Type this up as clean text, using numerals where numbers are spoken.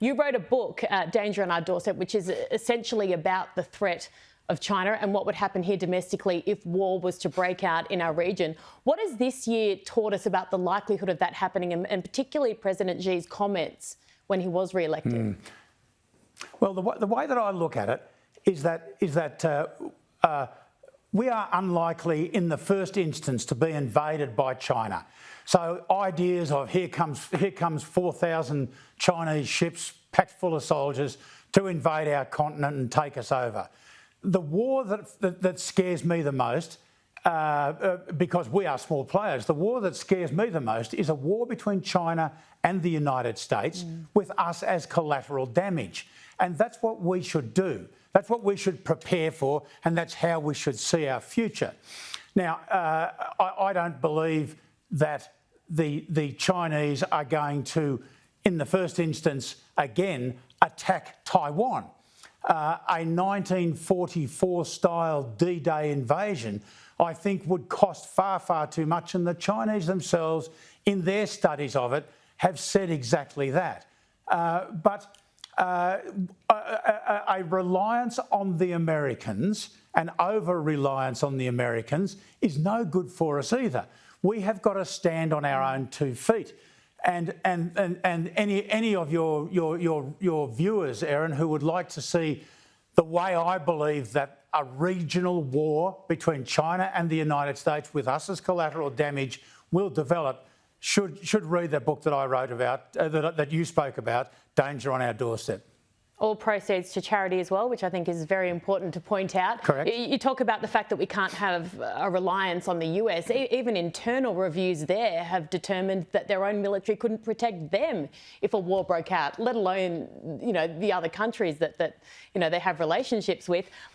You wrote a book, Danger on Our Doorstep, which is essentially about the threat of China and what would happen here domestically if war was to break out in our region. What has this year taught us about the likelihood of that happening, and particularly President Xi's comments when he was re-elected? Well, the way that I look at it is that we are unlikely in the first instance to be invaded by China. So ideas of here comes 4,000 Chinese ships packed full of soldiers to invade our continent and take us over. The war that scares me the most, because we are small players, the war that scares me the most is a war between China and the United States with us as collateral damage. And that's what we should do. That's what we should prepare for, and that's how we should see our future. Now, I don't believe that the Chinese are going to, in the first instance, again, attack Taiwan. A 1944-style D-Day invasion, I think, would cost far, far too much, and the Chinese themselves, in their studies of it, have said exactly that. But a reliance on the Americans, an over-reliance on the Americans, is no good for us either. We have got to stand on our own 2 feet. And any of your viewers, Erin, who would like to see the way I believe that a regional war between China and the United States with us as collateral damage will develop, should read the book that I wrote about, that you spoke about, Danger on Our Doorstep. All proceeds to charity as well, which I think is very important to point out. Correct. You talk about the fact that we can't have a reliance on the US. Even internal reviews there have determined that their own military couldn't protect them if a war broke out, let alone, the other countries that they have relationships with.